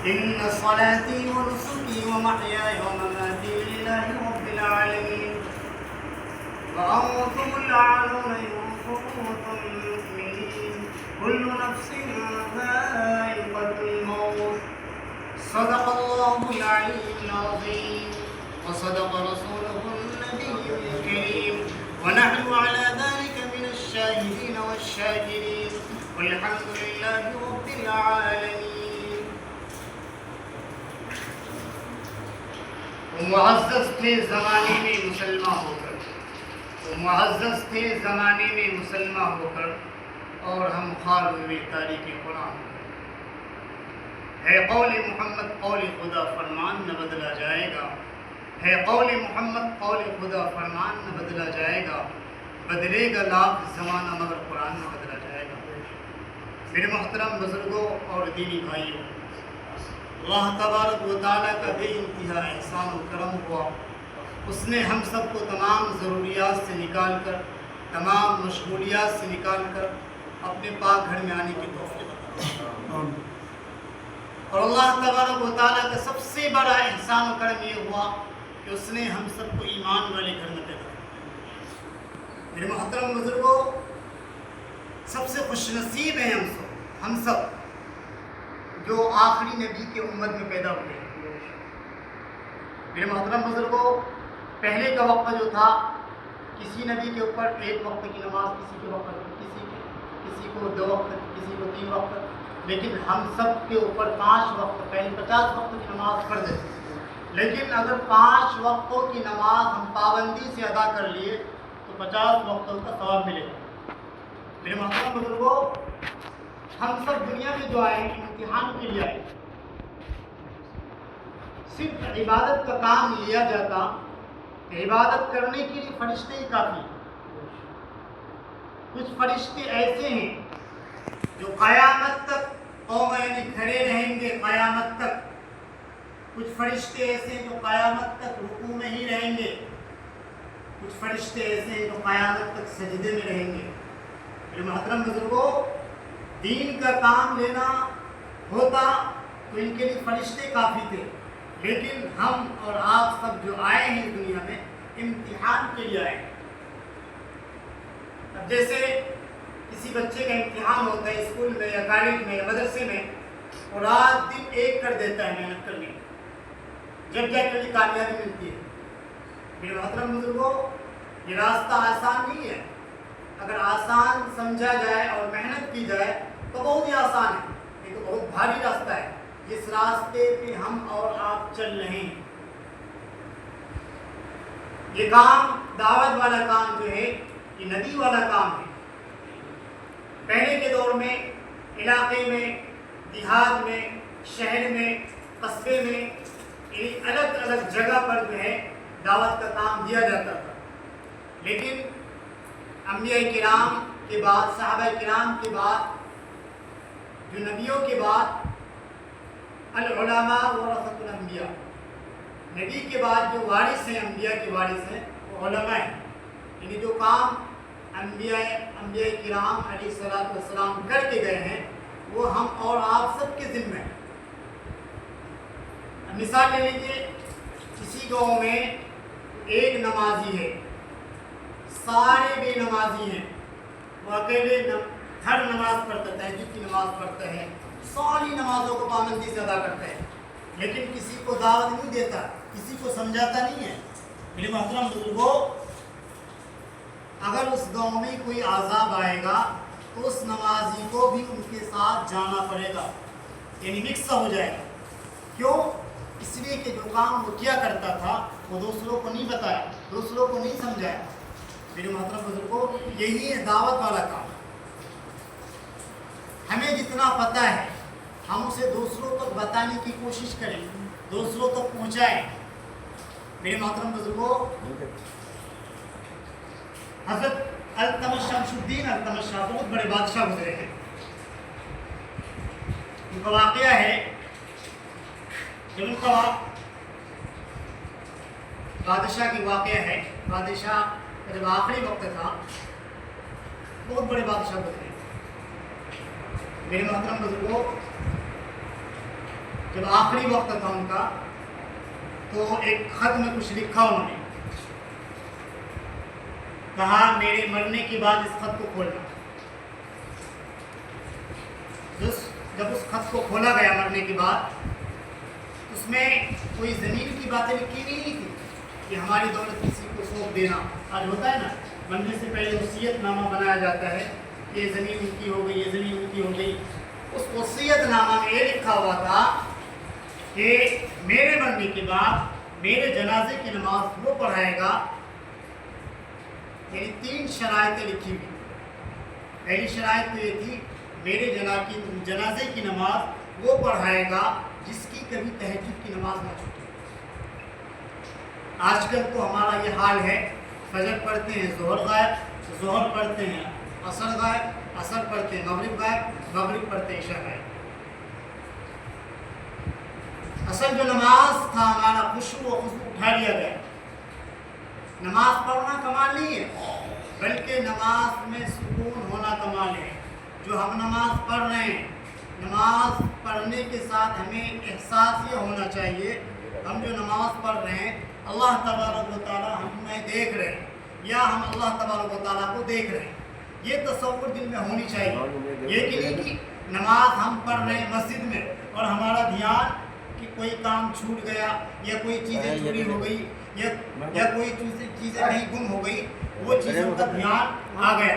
إن صلاتي ونسكي ومحياي ومماتي لله رب العالمين وأنتم الأعلون إن كنتم مؤمنين كل نفس ذائقة الموت صدق الله العلي العظيم وصدق رسوله النبي الكريم ونحن على ذلك من الشاهدين والشاكرين والحمد لله رب العالمين. معزز تھے زمانے میں مسلمان ہو کر، معزز تھے زمانے میں مسلمان ہو کر، اور ہم خال ہوئے تاریخ قرآن. ہے قول محمد قول خدا فرمان نہ بدلا جائے گا، ہے قول محمد قول خدا فرمان نہ بدلا جائے گا، بدلے گا لاکھ زمانہ مگر قرآن نہ بدلا جائے گا. میرے محترم بزرگوں اور دینی بھائیوں، اللہ تبارک و تعالیٰ کا بے انتہا احسان و کرم ہوا. اس نے ہم سب کو تمام ضروریات سے نکال کر، تمام مشغولیات سے نکال کر اپنے پاک گھر میں آنے کی توفیق عطا. اور اللہ تبارک و تعالیٰ کا سب سے بڑا احسان و کرم یہ ہوا کہ اس نے ہم سب کو ایمان والے گھر میں پیدا کیا. میرے محترم بزرگوں، سب سے خوش نصیب ہیں ہم سب جو آخری نبی کے امت میں پیدا ہوئے. میرے محترم بزرگوں، پہلے کا وقت جو تھا، کسی نبی کے اوپر ایک وقت کی نماز، کسی کو 2 وقت، کسی کو 3 وقت، لیکن ہم سب کے اوپر 5 وقت، پہلے 50 وقت کی نماز فرض ہے. لیکن اگر 5 وقتوں کی نماز ہم پابندی سے ادا کر لیے تو 50 وقتوں کا ثواب ملے گا. میرے محترم بزرگوں، ہم سب دنیا میں جو آئے امتحان کے لیے آئے. صرف عبادت کا کام لیا جاتا کہ عبادت کرنے کے لیے فرشتے ہی کافی. کچھ فرشتے ایسے ہیں جو قیامت تک یعنی کھڑے رہیں گے قیامت تک. کچھ فرشتے ایسے ہیں جو قیامت تک رکوع میں ہی رہیں گے. کچھ فرشتے ایسے ہیں جو قیامت تک سجدے میں رہیں گے. میرے محترم بزرگوں، دین کا کام لینا ہوتا تو ان کے لیے فرشتے کافی تھے، لیکن ہم اور آپ سب جو آئے ہیں دنیا میں امتحان کے لیے آئے. اب جیسے کسی بچے کا امتحان ہوتا ہے اسکول میں یا کالج میں یا مدرسے میں، اور رات دن ایک کر دیتا ہے محنت کرنے، جب جا کر کامیابی ملتی ہے. میرے محترم بزرگوں، یہ راستہ آسان نہیں ہے. اگر آسان سمجھا جائے اور محنت کی جائے تو بہت ہی آسان ہے، یہ تو بہت بھاری راستہ ہے جس راستے پہ ہم اور آپ چل رہے ہیں. یہ کام، دعوت والا کام جو ہے، یہ ندی والا کام ہے. پہلے کے دور میں علاقے میں، دیہات میں، شہر میں، قصبے میں، الگ الگ جگہ پر جو ہے دعوت کا کام دیا جاتا تھا. لیکن انبیاء کرام کے بعد، صحابہ کرام کے بعد، جو نبیوں کے بعد، العلماء ورثۃ الانبیاء، نبی کے بعد جو وارث ہیں، انبیاء کے وارث ہیں، وہ علماء ہیں. یعنی جو کام انبیاء کرام علیہ السلام کر کے گئے ہیں وہ ہم اور آپ سب کے ذمہ ہیں. مثال لے لیجیے، کسی گاؤں میں ایک نمازی ہے، سارے بے نمازی ہیں، وہ اکیلے ہر نماز پڑھتا ہے، تہجد کی نماز پڑھتا ہے، ساری نمازوں کو پابندی سے ادا کرتا ہے، لیکن کسی کو دعوت نہیں دیتا، کسی کو سمجھاتا نہیں ہے. میرے محترم بزرگوں، اگر اس گاؤں میں کوئی عذاب آئے گا تو اس نمازی کو بھی ان کے ساتھ جانا پڑے گا، یعنی مکس ہو جائے گا. کیوں؟ اس لیے کہ جو کام وہ کیا کرتا تھا وہ دوسروں کو نہیں بتایا، دوسروں کو نہیں سمجھایا. میرے محترم بزرگوں، یہی ہے دعوت والا کام. ہمیں جتنا پتہ ہے ہم اسے دوسروں تک بتانے کی کوشش کریں، دوسروں تک پہنچائیں. میرے محترم بزرگوں، حضرت التمش شمس الدین التمش شاہ بہت بڑے بادشاہ گزرے ہیں. ان کا واقعہ ہے جب ان کا بادشاہ کی واقعہ ہے. بادشاہ جب آخری وقت تھا، بہت بڑے بادشاہ گزرے. میرے محترم بزرگوں، جب آخری وقت تھا ان کا تو ایک خط میں کچھ لکھا انہوں نے، کہا میرے مرنے کے بعد اس خط کو کھولنا۔ جب اس خط کو کھولا گیا مرنے کے بعد، اس میں کوئی زمین کی باتیں لکھی نہیں تھی کہ ہماری دولت کسی کو سونپ دینا۔ آج ہوتا ہے نا، مرنے سے پہلے وصیت نامہ بنایا جاتا ہے، یہ زمین ان کی ہو گئی، یہ زمین ان کی ہو گئی۔ اس وصیت نامہ میں یہ لکھا ہوا تھا کہ میرے مرنے کے بعد میرے جنازے کی نماز وہ پڑھائے گا، یعنی 3 شرائطیں لکھی ہوئی۔ پہلی شرائط تو یہ تھی میرے جنازے کی نماز وہ پڑھائے گا جس کی کبھی تہجد کی نماز نہ چھوٹے۔ آج کل تو ہمارا یہ حال ہے، فجر پڑھتے ہیں ظہر غائب، ظہر پڑھتے ہیں عصر غائب، عصر پڑھتے ہیں مغرب غائب، مغرب پڑھتے ہیں عشاء غائب۔ اصل جو نماز تھا ہمارا خشوع و خضوع اٹھا لیا گیا۔ نماز پڑھنا کمال نہیں ہے، بلکہ نماز میں سکون ہونا کمال ہے۔ جو ہم نماز پڑھ رہے ہیں، نماز پڑھنے کے ساتھ ہمیں احساس یہ ہونا چاہیے، ہم جو نماز پڑھ رہے ہیں اللہ تبارک و تعالیٰ ہمیں دیکھ رہے ہیں، یا ہم اللہ تبارک و تعالیٰ کو دیکھ رہے ہیں۔ یہ تصور دل میں ہونی چاہیے۔ یہ کہ نہیں کہ نماز ہم پڑھ رہے ہیں مسجد میں اور ہمارا دھیان کہ کوئی کام چھوٹ گیا یا کوئی چیزیں چوری ہو گئی یا کوئی چیزیں کہیں گم ہو گئی، وہ چیزوں کا دھیان آ گیا۔